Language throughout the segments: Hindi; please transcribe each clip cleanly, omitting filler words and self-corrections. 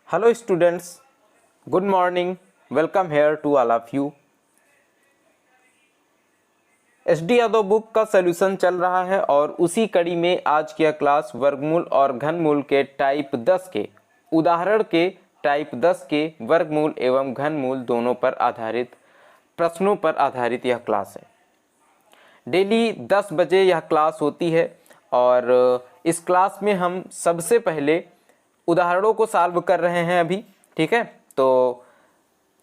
Hello students, good morning. Welcome here to all of you. SD Yadav book का सॉल्यूशन चल रहा है और उसी कड़ी में आज की क्लास वर्गमूल और घनमूल के टाइप 10 के उदाहरण के टाइप 10 के वर्गमूल एवं घनमूल दोनों पर आधारित प्रश्नों पर आधारित यह क्लास है। डेली 10 बजे यह क्लास होती है और इस क्लास में हम सबसे पहले उदाहरणों को सॉल्व कर रहे हैं अभी। ठीक है, तो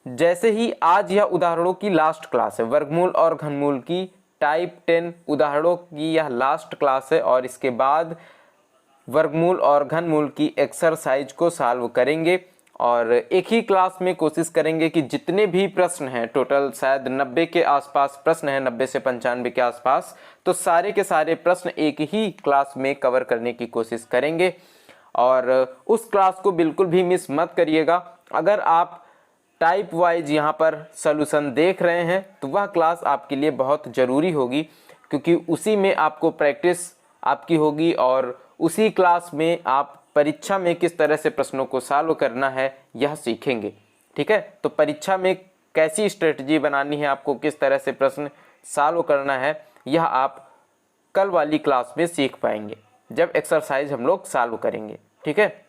जैसे ही आज यह उदाहरणों की लास्ट क्लास है, वर्गमूल और घनमूल की टाइप 10 उदाहरणों की यह लास्ट क्लास है और इसके बाद वर्गमूल और घनमूल की एक्सरसाइज को सॉल्व करेंगे और एक ही क्लास में कोशिश करेंगे कि जितने भी प्रश्न हैं, टोटल शायद 90 के आसपास प्रश्न हैं, 90 से 95 के आसपास, तो सारे के सारे प्रश्न एक ही क्लास में कवर करने की कोशिश करेंगे और उस क्लास को बिल्कुल भी मिस मत करिएगा। अगर आप टाइप वाइज यहाँ पर सॉल्यूशन देख रहे हैं तो वह क्लास आपके लिए बहुत ज़रूरी होगी, क्योंकि उसी में आपको प्रैक्टिस आपकी होगी और उसी क्लास में आप परीक्षा में किस तरह से प्रश्नों को सॉल्व करना है यह सीखेंगे। ठीक है, तो परीक्षा में कैसी स्ट्रेटजी बनानी है, आपको किस तरह से प्रश्न सॉल्व करना है, यह आप कल वाली क्लास में सीख पाएंगे जब एक्सरसाइज हम लोग सॉल्व करेंगे। ठीक है,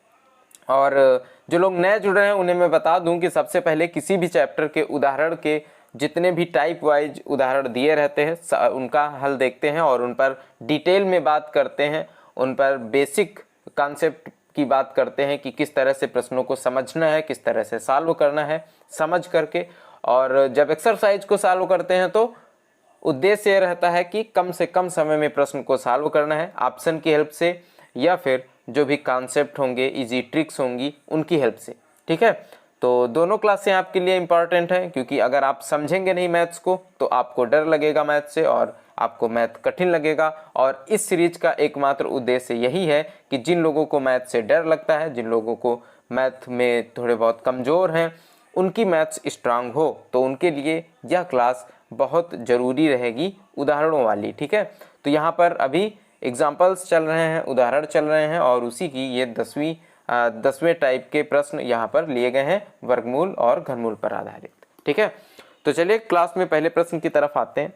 और जो लोग नए जुड़ रहे हैं उन्हें मैं बता दूं कि सबसे पहले किसी भी चैप्टर के उदाहरण के जितने भी टाइप वाइज उदाहरण दिए रहते हैं उनका हल देखते हैं और उन पर डिटेल में बात करते हैं, उन पर बेसिक कॉन्सेप्ट की बात करते हैं कि किस तरह से प्रश्नों को समझना है, किस तरह से सॉल्व करना है समझ करके। और जब एक्सरसाइज को सॉल्व करते हैं तो उद्देश्य ये रहता है कि कम से कम समय में प्रश्न को सॉल्व करना है, ऑप्शन की हेल्प से या फिर जो भी कॉन्सेप्ट होंगे, इजी ट्रिक्स होंगी, उनकी हेल्प से। ठीक है, तो दोनों क्लासें आपके लिए इंपॉर्टेंट हैं, क्योंकि अगर आप समझेंगे नहीं मैथ्स को तो आपको डर लगेगा मैथ से और आपको मैथ कठिन लगेगा। और इस सीरीज का एकमात्र उद्देश्य यही है कि जिन लोगों को मैथ से डर लगता है, जिन लोगों को मैथ में थोड़े बहुत कमज़ोर हैं, उनकी मैथ्स स्ट्रांग हो, तो उनके लिए यह क्लास बहुत ज़रूरी रहेगी उदाहरणों वाली। ठीक है, तो यहाँ पर अभी एग्जाम्पल्स चल रहे हैं, उदाहरण चल रहे हैं और उसी की ये 10वें टाइप के प्रश्न यहाँ पर लिए गए हैं वर्गमूल और घनमूल पर आधारित। ठीक है, तो चलिए क्लास में पहले प्रश्न की तरफ आते हैं।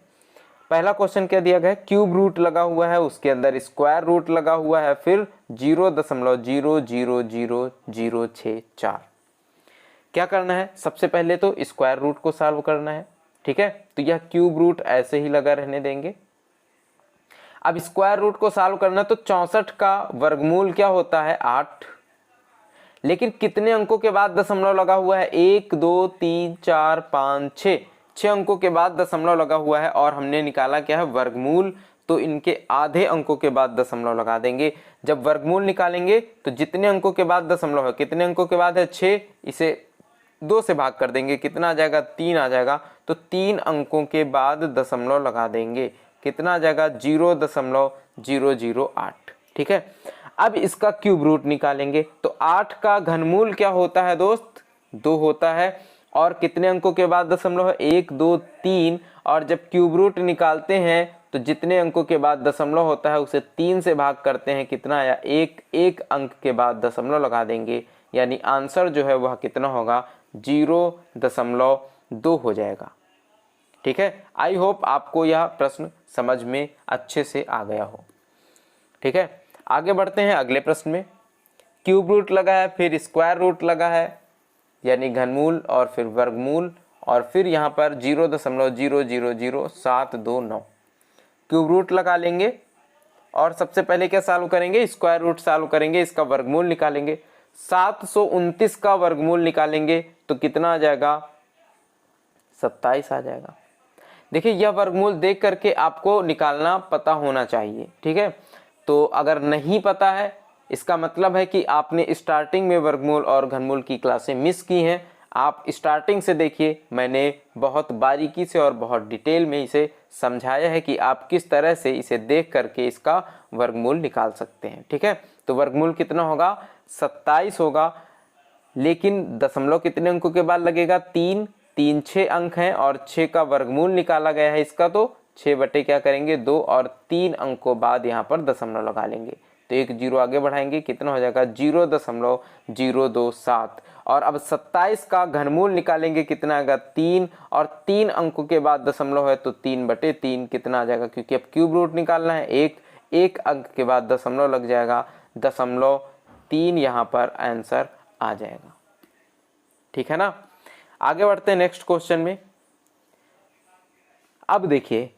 पहला क्वेश्चन क्या दिया गया है, क्यूब रूट लगा हुआ है, उसके अंदर स्क्वायर रूट लगा हुआ है, फिर 0.0000064। क्या करना है, सबसे पहले तो स्क्वायर रूट को सॉल्व करना है। ठीक है, तो यह क्यूब रूट ऐसे ही लगा रहने देंगे। अब स्क्वायर रूट को सॉल्व करना, तो 64 का वर्गमूल क्या होता है, 8। लेकिन कितने अंकों के बाद दशमलव लगा हुआ है, 1 2 3 4 5 6, 6 अंकों के बाद दशमलव लगा हुआ है और हमने निकाला क्या है, वर्गमूल। तो इनके आधे अंकों के बाद दशमलव लगा देंगे। जब वर्गमूल निकालेंगे तो जितने अंकों के बाद दशमलव है, कितने अंकों के बाद है, 6, इसे 2 से भाग कर देंगे, कितना आ जाएगा, 3 आ जाएगा। तो 3 अंकों के बाद दशमलव लगा देंगे, कितना आ जाएगा, 0.008। ठीक है, अब इसका क्यूब रूट निकालेंगे तो 8 का घनमूल क्या होता है दोस्त, 2 होता है। और कितने अंकों के बाद दशमलव है, 1 2 3। और जब क्यूब रूट निकालते हैं तो जितने अंकों के बाद दशमलव होता है उसे 3 से भाग करते हैं, कितना आया, 1 अंक के बाद दशमलव लगा देंगे, यानी आंसर जो है वह कितना होगा, 0.2 हो जाएगा। ठीक है, आई होप आपको यह प्रश्न समझ में अच्छे से आ गया हो। ठीक है, आगे बढ़ते हैं अगले प्रश्न में। क्यूब रूट लगा है, फिर स्क्वायर रूट लगा है, यानी घनमूल, और फिर वर्गमूल, और फिर यहाँ पर 0.0000729 क्यूब रूट लगा लेंगे। और सबसे पहले क्या सॉल्व करेंगे, स्क्वायर रूट सॉल्व करेंगे, इसका वर्गमूल निकालेंगे। 729 का वर्गमूल निकालेंगे तो कितना आ जाएगा, 27 आ जाएगा। देखिए, यह वर्गमूल देख करके आपको निकालना पता होना चाहिए। ठीक है, तो अगर नहीं पता है इसका मतलब है कि आपने स्टार्टिंग में वर्गमूल और घनमूल की क्लासें मिस की हैं। आप स्टार्टिंग से देखिए, मैंने बहुत बारीकी से और बहुत डिटेल में इसे समझाया है कि आप किस तरह से इसे देख करके इसका वर्गमूल निकाल सकते हैं। ठीक है, तो वर्गमूल कितना होगा, 27 होगा। लेकिन दशमलव कितने अंकों के बाद लगेगा, 3 3 6 अंक हैं और 6 का वर्गमूल निकाला गया है इसका, तो 6 बटे क्या करेंगे, 2, और 3 अंकों बाद यहाँ पर दशमलव लगा लेंगे, तो एक जीरो आगे बढ़ाएंगे, कितना हो जाएगा 0.027। और अब 27 का घनमूल निकालेंगे, कितना आएगा 3, और 3 अंकों के बाद दशमलव है तो 3/3 कितना आ जाएगा, क्योंकि अब क्यूब रूट निकालना है, एक अंक के बाद दशमलव लग जाएगा, 0.3 यहाँ पर आंसर आ जाएगा। ठीक है ना। आगे बढ़ते हैं नेक्स्ट क्वेश्चन में। अब देखिए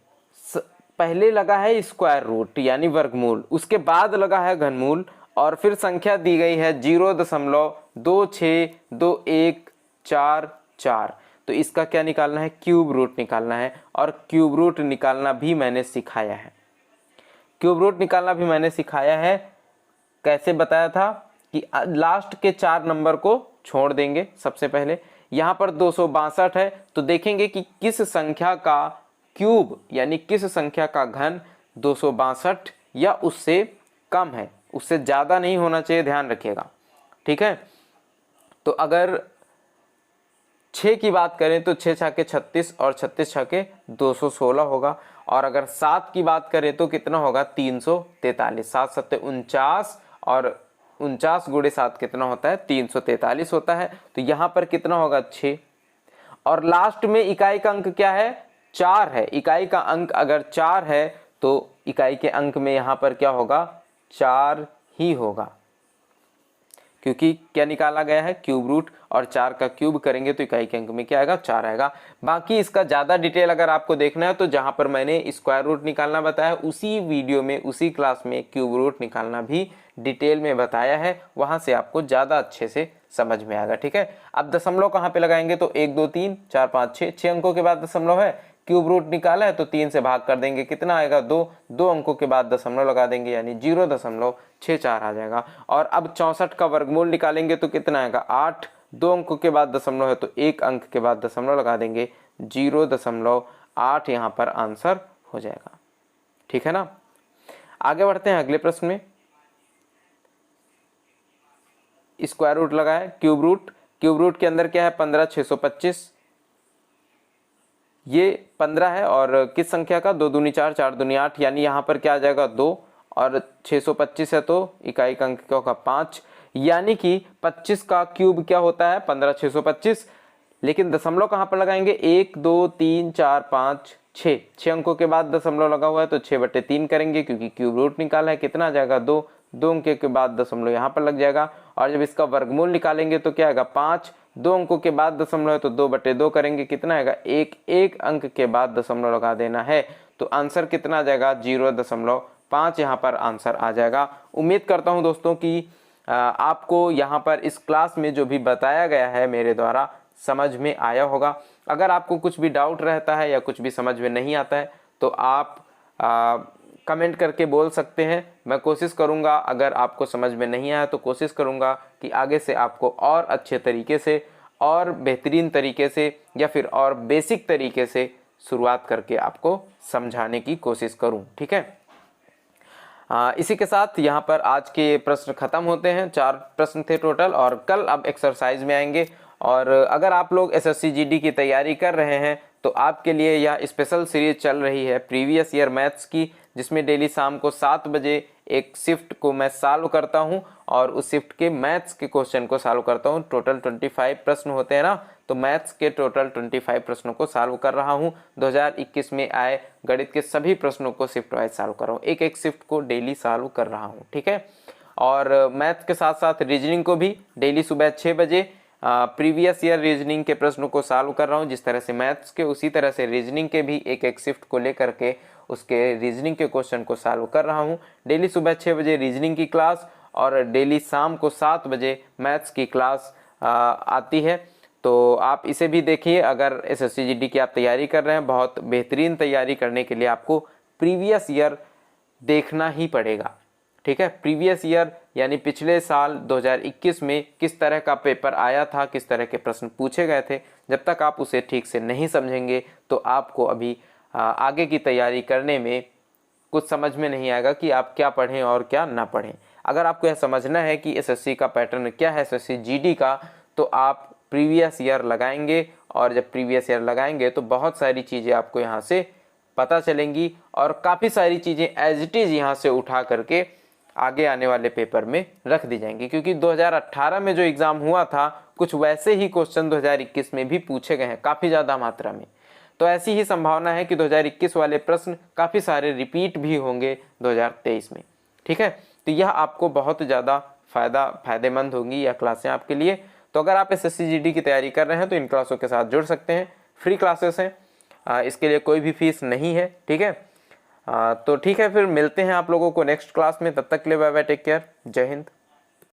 पहले लगा है स्क्वायर रूट यानी वर्गमूल, उसके बाद लगा है घनमूल, और फिर संख्या दी गई है 0.262144। तो इसका क्या निकालना है, क्यूब रूट निकालना है। और क्यूब रूट निकालना भी मैंने सिखाया है, क्यूब रूट निकालना भी मैंने सिखाया है। कैसे बताया था कि लास्ट के 4 नंबर को छोड़ देंगे। सबसे पहले यहाँ पर 262 है, तो देखेंगे कि किस संख्या का क्यूब यानी किस संख्या का घन 262 या उससे कम है, उससे ज़्यादा नहीं होना चाहिए, ध्यान रखिएगा। ठीक है। तो अगर 6 की बात करें तो 6 छाके 36 और 36 छाके 216 होगा। और अगर 7 की बात करें तो कितना होगा 343, 7 सत्ते 49, और 49 गुणे 7 कितना होता है 343 होता है। तो यहाँ पर कितना होगा 6। और लास्ट में इकाई का अंक क्या है 4 है। इकाई का अंक अगर 4 है तो इकाई के अंक में यहाँ पर क्या होगा 4 ही होगा, क्योंकि क्या निकाला गया है क्यूब रूट, और 4 का क्यूब करेंगे तो इकाई के अंक में क्या आएगा 4 आएगा। बाकी इसका ज़्यादा डिटेल अगर आपको देखना है तो जहाँ पर मैंने स्क्वायर रूट निकालना बताया उसी वीडियो में उसी क्लास में क्यूब रूट निकालना भी डिटेल में बताया है, वहाँ से आपको ज़्यादा अच्छे से समझ में आएगा। ठीक है। अब दशमलव कहाँ पे लगाएंगे तो 1 2 3 4 5 6, 6 अंकों के बाद दशमलव है, क्यूब रूट निकाला है तो 3 से भाग कर देंगे, कितना आएगा 2, 2 अंकों के बाद दशमलव लगा देंगे यानी 0.64 आ जाएगा। और अब 64 का वर्गमूल निकालेंगे तो कितना आएगा 8, 2 अंकों के बाद दशमलव है तो 1 अंक के बाद दशमलव लगा देंगे, 0.8 यहाँ पर आंसर हो जाएगा। ठीक है ना। आगे बढ़ते हैं अगले प्रश्न में। स्क्वायर रूट लगा है, क्यूब रूट के अंदर क्या है 15/625, ये 15 है, और किस संख्या का 2 दूनी 4 4 दूनी 8, यानी यहाँ पर क्या आ जाएगा 2, और 625 है तो इकाई का अंक क्या होगा 5, यानी कि 25 का क्यूब क्या होता है 15/625। लेकिन दशमलव कहाँ पर लगाएंगे 1 2 3 4 5 6, 6 अंकों के बाद दशमलव लगा हुआ है तो 6/3 करेंगे, क्योंकि क्यूब रूट निकाला है, कितना आ जाएगा 2, 2 अंक के बाद दशमलव यहाँ पर लग जाएगा। और जब इसका वर्गमूल निकालेंगे तो क्या आएगा 5, 2 अंकों के बाद दशमलव है तो 2/2 करेंगे, कितना आएगा 1, 1 अंक के बाद दशमलव लगा देना है, तो आंसर कितना आ जाएगा 0.5 यहाँ पर आंसर आ जाएगा। उम्मीद करता हूँ दोस्तों कि आपको यहाँ पर इस क्लास में जो भी बताया गया है मेरे द्वारा समझ में आया होगा। अगर आपको कुछ भी डाउट रहता है या कुछ भी समझ में नहीं आता है तो आप कमेंट करके बोल सकते हैं। मैं कोशिश करूंगा, अगर आपको समझ में नहीं आया तो कोशिश करूंगा कि आगे से आपको और अच्छे तरीके से और बेहतरीन तरीके से या फिर और बेसिक तरीके से शुरुआत करके आपको समझाने की कोशिश करूं। ठीक है। इसी के साथ यहाँ पर आज के प्रश्न खत्म होते हैं। 4 प्रश्न थे टोटल, और कल अब एक्सरसाइज में आएंगे। और अगर आप लोग एसएससी जीडी की तैयारी कर रहे हैं तो आपके लिए यह स्पेशल सीरीज चल रही है प्रीवियस ईयर मैथ्स की, जिसमें डेली शाम को 7 बजे एक शिफ्ट को मैं सॉल्व करता हूं और उस शिफ्ट के मैथ्स के क्वेश्चन को सॉल्व करता हूं। टोटल 25 प्रश्न होते हैं ना, तो मैथ्स के टोटल 25 प्रश्नों को सॉल्व कर रहा हूं। 2021 में आए गणित के सभी प्रश्नों को शिफ्ट वाइज सॉल्व कर रहा हूँ, एक एक शिफ्ट को डेली सॉल्व कर रहा हूँ। ठीक है। और मैथ्स के साथ साथ रीजनिंग को भी डेली सुबह 6 बजे प्रीवियस ईयर रीजनिंग के प्रश्नों को सॉल्व कर रहा हूँ। जिस तरह से मैथ्स के उसी तरह से रीजनिंग के भी एक एक शिफ्ट को लेकर के उसके रीजनिंग के क्वेश्चन को सॉल्व कर रहा हूँ। डेली सुबह 6 बजे रीजनिंग की क्लास और डेली शाम को 7 बजे मैथ्स की क्लास आती है, तो आप इसे भी देखिए। अगर एसएससी जीडी की आप तैयारी कर रहे हैं, बहुत बेहतरीन तैयारी करने के लिए आपको प्रीवियस ईयर देखना ही पड़ेगा। ठीक है। प्रीवियस ईयर यानी पिछले साल 2021 में किस तरह का पेपर आया था, किस तरह के प्रश्न पूछे गए थे, जब तक आप उसे ठीक से नहीं समझेंगे तो आपको अभी आगे की तैयारी करने में कुछ समझ में नहीं आएगा कि आप क्या पढ़ें और क्या ना पढ़ें। अगर आपको यह समझना है कि एसएससी का पैटर्न क्या है एसएससी जीडी का, तो आप प्रीवियस ईयर लगाएंगे, और जब प्रीवियस ईयर लगाएंगे तो बहुत सारी चीज़ें आपको यहाँ से पता चलेंगी और काफ़ी सारी चीज़ें एज इट इज़ यहाँ से उठा करके आगे आने वाले पेपर में रख दी जाएंगी, क्योंकि 2018 में जो एग्ज़ाम हुआ था कुछ वैसे ही क्वेश्चन 2021 में भी पूछे गए हैं काफ़ी ज़्यादा मात्रा में। तो ऐसी ही संभावना है कि 2021 वाले प्रश्न काफ़ी सारे रिपीट भी होंगे 2023 में। ठीक है, तो यह आपको बहुत ज़्यादा फ़ायदेमंद होंगी यह क्लासें आपके लिए। तो अगर आप SSC GD की तैयारी कर रहे हैं तो इन क्लासों के साथ जुड़ सकते हैं। फ्री क्लासेस हैं, इसके लिए कोई भी फीस नहीं है। ठीक है, तो ठीक है, फिर मिलते हैं आप लोगों को नेक्स्ट क्लास में। तब तक के लिए बाय बाय, टेक केयर, जय हिंद।